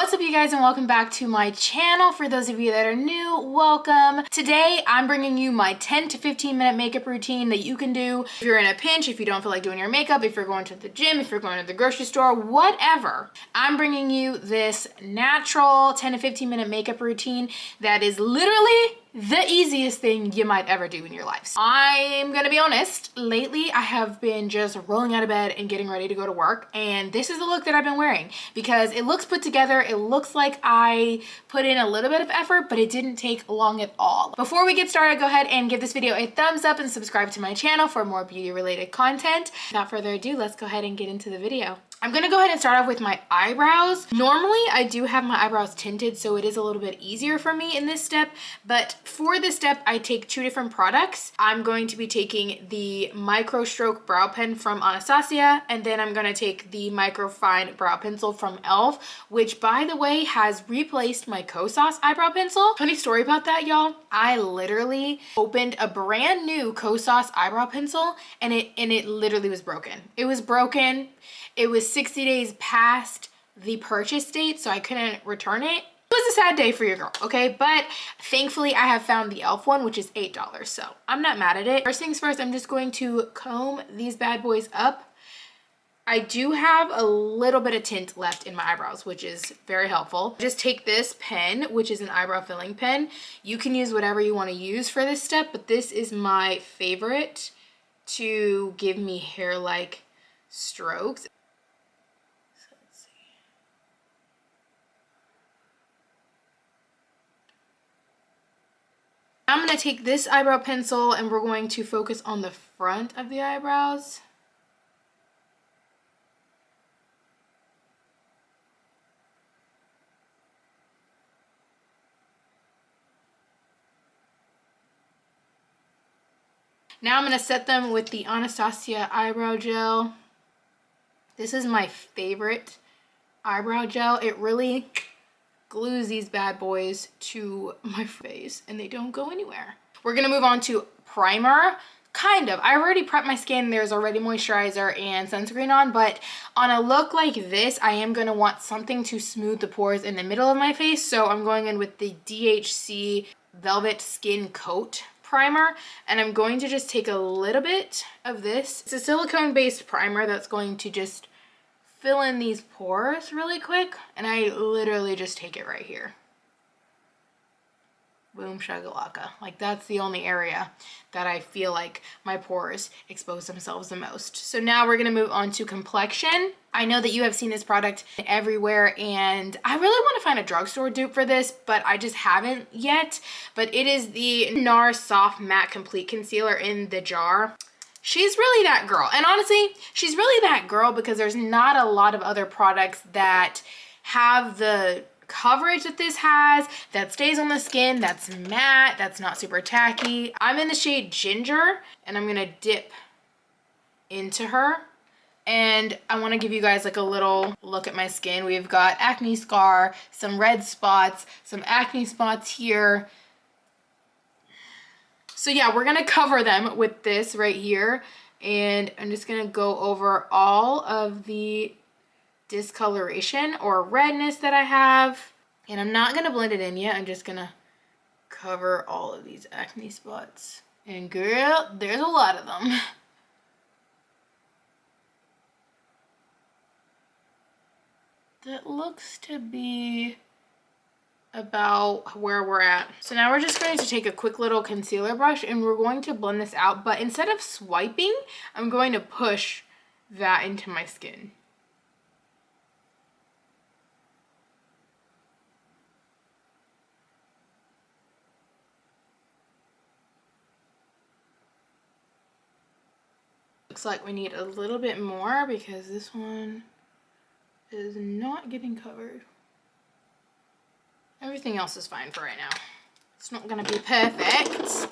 What's up, you guys, and welcome back to my channel. For those of you that are new, welcome. Today I'm bringing you my 10 to 15 minute makeup routine that you can do if you're in a pinch, if you don't feel like doing your makeup, if you're going to the gym, if you're going to the grocery store, whatever. I'm bringing you this natural 10 to 15 minute makeup routine that is literally the easiest thing you might ever do in your life. I'm gonna be honest, lately I have been just rolling out of bed and getting ready to go to work, and this is the look that I've been wearing because it looks put together. It looks like I put in a little bit of effort, but it didn't take long at all. Before we get started, go ahead and give this video a thumbs up and subscribe to my channel for more beauty related content. Without further ado, let's go ahead and get into the video. I'm gonna go ahead and start off with my eyebrows. Normally I do have my eyebrows tinted, so it is a little bit easier for me in this step, but for this step I take two different products. I'm going to be taking the Micro Stroke Brow Pen from Anastasia, and then I'm gonna take the Micro Fine Brow Pencil from e.l.f., which by the way has replaced my xoxo eyebrow pencil. Funny story about that, y'all. I literally opened a brand new xoxo eyebrow pencil and it literally was broken. It was broken. It was 60 days past the purchase date, so I couldn't return it. It was a sad day for your girl, okay? But thankfully I have found the e.l.f. one, which is $8, so I'm not mad at it. First things first, I'm just going to comb these bad boys up. I do have a little bit of tint left in my eyebrows, which is very helpful. Just take this pen, which is an eyebrow filling pen. You can use whatever you want to use for this step, but this is my favorite to give me hair-like strokes. I'm going to take this eyebrow pencil and we're going to focus on the front of the eyebrows. Now I'm going to set them with the Anastasia eyebrow gel. This is my favorite eyebrow gel. It really glues these bad boys to my face and they don't go anywhere. We're gonna move on to primer. Kind of. I already prepped my skin. There's already moisturizer and sunscreen on, but on a look like this, I am gonna want something to smooth the pores in the middle of my face. So I'm going in with the DHC Velvet Skin Coat primer, and I'm going to just take a little bit of this. It's a silicone-based primer that's going to just fill in these pores really quick, and I literally just take it right here. Boom shakalaka. Like, that's the only area that I feel like my pores expose themselves the most. So now we're gonna move on to complexion. I know that you have seen this product everywhere, and I really want to find a drugstore dupe for this, but I just haven't yet. But it is the Nars Soft Matte Complete Concealer in the jar. She's really that girl. And honestly, she's really that girl because there's not a lot of other products that have the coverage that this has, that stays on the skin, that's matte, that's not super tacky. I'm in the shade Ginger, and I'm gonna dip into her. And I want to give you guys like a little look at my skin. We've got acne scar, some red spots, some acne spots here. So yeah, we're gonna cover them with this right here, and I'm just gonna go over all of the discoloration or redness that I have, and I'm not gonna blend it in yet. I'm just gonna cover all of these acne spots, and girl, there's a lot of them. That looks to be about where we're at. So now we're just going to take a quick little concealer brush and we're going to blend this out, but instead of swiping, I'm going to push that into my skin. Looks like we need a little bit more because this one is not getting covered. Everything else is fine for right now. It's not gonna be perfect.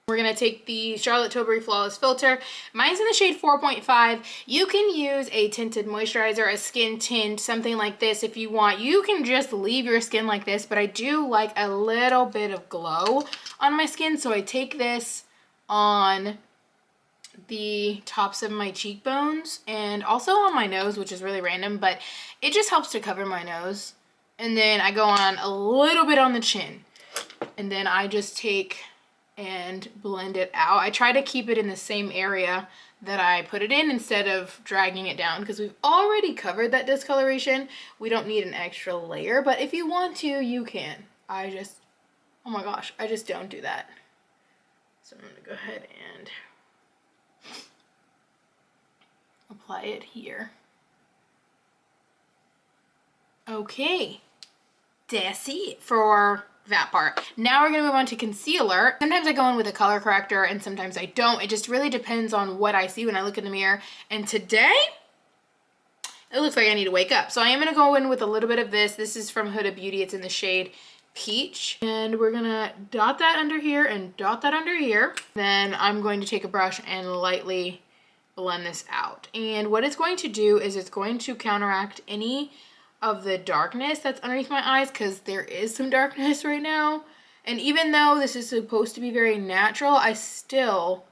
We're gonna take the Charlotte Tilbury Flawless Filter. Mine's in the shade 4.5. You can use a tinted moisturizer, a skin tint, something like this if you want. You can just leave your skin like this, but I do like a little bit of glow on my skin, so I take this on the tops of my cheekbones and also on my nose, which is really random, but it just helps to cover my nose. And then I go on a little bit on the chin, and then I just take and blend it out. I try to keep it in the same area that I put it in instead of dragging it down, because we've already covered that discoloration. We don't need an extra layer, but if you want to, you can. I just, oh my gosh, I just don't do that. So I'm gonna go ahead and apply it here. Okay, that's it for that part. Now we're gonna move on to concealer. Sometimes I go in with a color corrector and sometimes I don't. It just really depends on what I see when I look in the mirror. And today, it looks like I need to wake up. So I am gonna go in with a little bit of this. This is from Huda Beauty. It's in the shade Peach. And we're gonna dot that under here and dot that under here. Then I'm going to take a brush and lightly blend this out. And what it's going to do is it's going to counteract any of the darkness that's underneath my eyes, because there is some darkness right now. And even though this is supposed to be very natural, I still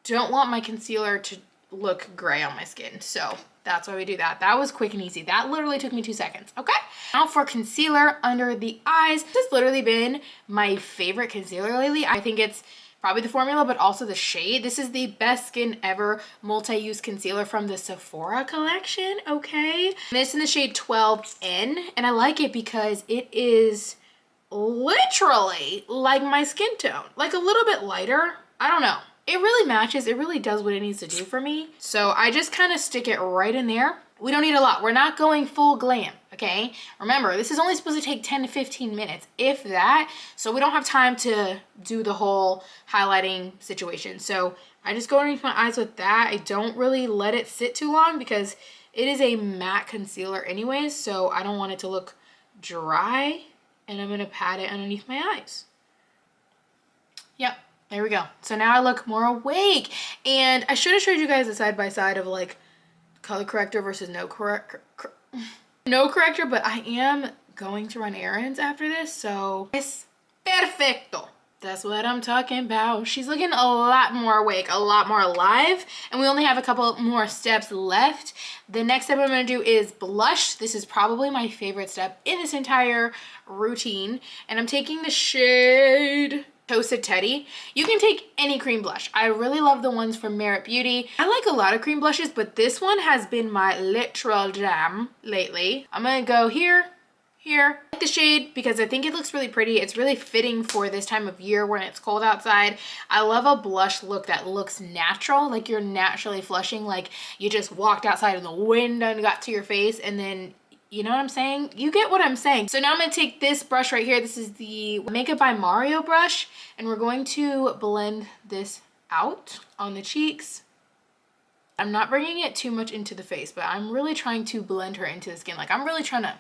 don't want my concealer to look gray on my skin. So that's why we do that. That was quick and easy. That literally took me 2 seconds. Okay, now for concealer under the eyes. This has literally been my favorite concealer lately. I think it's probably the formula, but also the shade. This is the Best Skin Ever multi-use concealer from the Sephora collection, okay? And it's in the shade 12N, and I like it because it is literally like my skin tone, like a little bit lighter. I don't know. It really matches. It really does what it needs to do for me. So I just kind of stick it right in there. We don't need a lot. We're not going full glam, okay? Remember, this is only supposed to take 10 to 15 minutes, if that. So we don't have time to do the whole highlighting situation. So I just go underneath my eyes with that. I don't really let it sit too long because it is a matte concealer anyways. So I don't want it to look dry. And I'm going to pat it underneath my eyes. Yep. There we go. So now I look more awake. And I should have showed you guys a side by side of like color corrector versus no corrector, but I am going to run errands after this, so it's perfecto. That's what I'm talking about. She's looking a lot more awake, a lot more alive, and we only have a couple more steps left. The next step I'm going to do is blush. This is probably my favorite step in this entire routine, and I'm taking the shade Toasted Teddy. You can take any cream blush. I really love the ones from Rhode Beauty. I like a lot of cream blushes, but this one has been my literal jam lately. I'm gonna go here. I like the shade because I think it looks really pretty. It's really fitting for this time of year when it's cold outside. I love a blush look that looks natural, like you're naturally flushing, like you just walked outside and the wind and got to your face, and then you know what I'm saying? You get what I'm saying. So now I'm going to take this brush right here. This is the Makeup by Mario brush. And we're going to blend this out on the cheeks. I'm not bringing it too much into the face, but I'm really trying to blend her into the skin. Like I'm really trying to.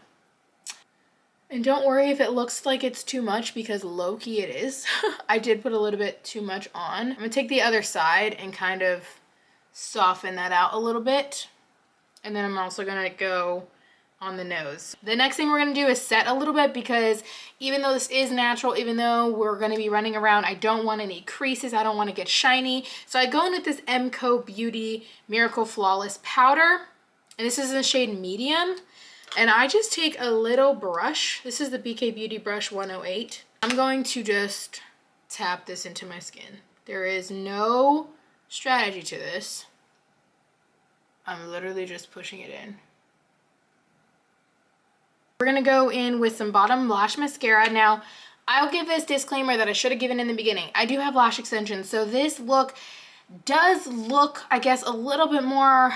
And don't worry if it looks like it's too much, because low-key it is. I did put a little bit too much on. I'm going to take the other side and kind of soften that out a little bit. And then I'm also going to go on the nose. The next thing we're going to do is set a little bit, because even though this is natural, even though we're going to be running around, I don't want any creases. I don't want to get shiny. So I go in with this Mco Beauty Miracle Flawless Powder, and this is in the shade medium. And I just take a little brush. This is the BK Beauty brush 108. I'm going to just tap this into my skin. There is no strategy to this. I'm literally just pushing it in. We're going to go in with some bottom lash mascara. Now, I'll give this disclaimer that I should have given in the beginning. I do have lash extensions, so this look does look, I guess, a little bit more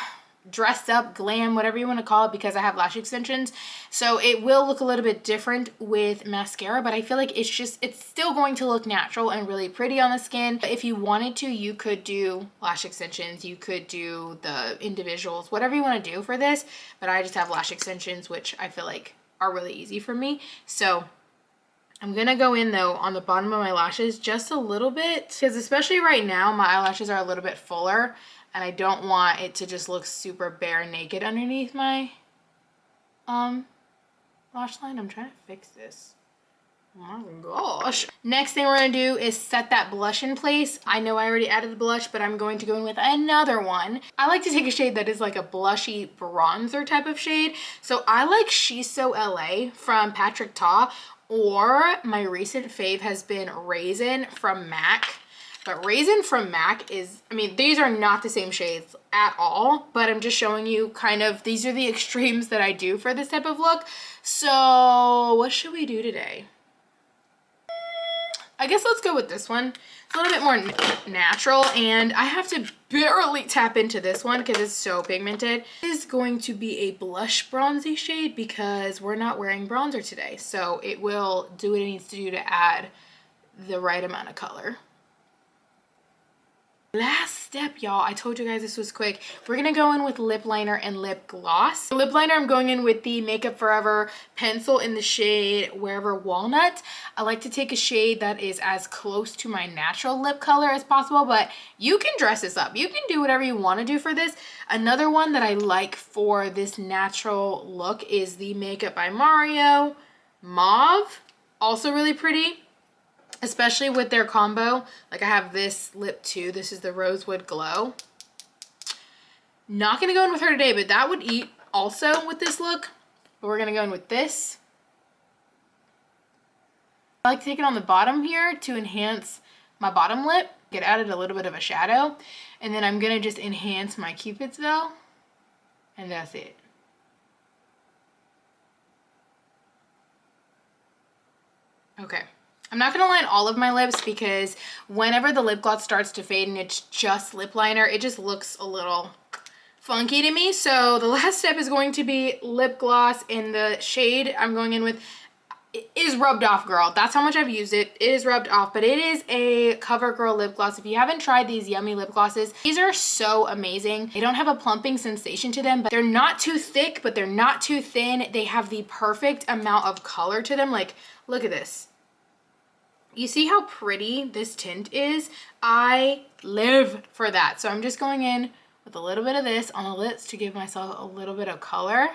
dressed up, glam, whatever you want to call it, because I have lash extensions. So it will look a little bit different with mascara, but I feel like it's still going to look natural and really pretty on the skin. If you wanted to, you could do lash extensions, you could do the individuals, whatever you want to do for this, but I just have lash extensions, which I feel like are really easy for me. So I'm gonna go in though on the bottom of my lashes just a little bit, because especially right now my eyelashes are a little bit fuller and I don't want it to just look super bare naked underneath my lash line. I'm trying to fix this. Oh my gosh. Next thing we're gonna do is set that blush in place. I know I already added the blush, but I'm going to go in with another one. I like to take a shade that is like a blushy bronzer type of shade. So I like xoxo LA from Patrick Ta, or my recent fave has been Raisin from MAC. But Raisin from MAC is, I mean, these are not the same shades at all, but I'm just showing you kind of, these are the extremes that I do for this type of look. So what should we do today? I guess let's go with this one. It's a little bit more natural, and I have to barely tap into this one because it's so pigmented. This is going to be a blush bronzy shade because we're not wearing bronzer today. So it will do what it needs to do to add the right amount of color. Last step, y'all. I told you guys this was quick. We're gonna go in with lip liner and lip gloss. The lip liner, I'm going in with the Makeup Forever pencil in the shade Wherever Walnut. I like to take a shade that is as close to my natural lip color as possible, but you can dress this up. You can do whatever you want to do for this. Another one that I like for this natural look is the Makeup by Mario Mauve. Also really pretty, especially with their combo. Like I have this lip too. This is the Rosewood Glow. Not gonna go in with her today, but that would eat also with this look. But we're gonna go in with this. I like to take it on the bottom here to enhance my bottom lip. Get added a little bit of a shadow. And then I'm gonna just enhance my Cupid's bow. And that's it. Okay. I'm not going to line all of my lips because whenever the lip gloss starts to fade and it's just lip liner, it just looks a little funky to me. So the last step is going to be lip gloss, in the shade I'm going in with is Rubbed Off Girl. That's how much I've used it. It is rubbed off, but it is a Covergirl lip gloss. If you haven't tried these yummy lip glosses, these are so amazing. They don't have a plumping sensation to them, but they're not too thick, but they're not too thin. They have the perfect amount of color to them. Like, look at this. You see how pretty this tint is? I live for that. So I'm just going in with a little bit of this on the lips to give myself a little bit of color.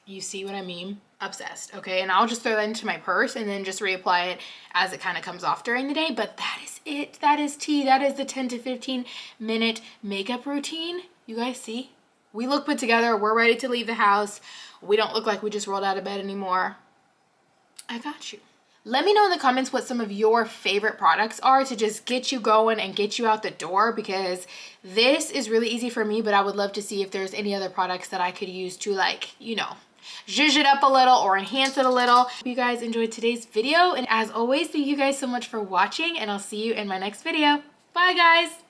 You see what I mean? Obsessed, okay? And I'll just throw that into my purse and then just reapply it as it kind of comes off during the day. But that is it. That is tea. That is the 10 to 15 minute makeup routine. You guys see? We look put together. We're ready to leave the house. We don't look like we just rolled out of bed anymore. I got you. Let me know in the comments what some of your favorite products are to just get you going and get you out the door, because this is really easy for me, but I would love to see if there's any other products that I could use to, like, you know, zhuzh it up a little or enhance it a little. Hope you guys enjoyed today's video, and as always, thank you guys so much for watching, and I'll see you in my next video. Bye guys.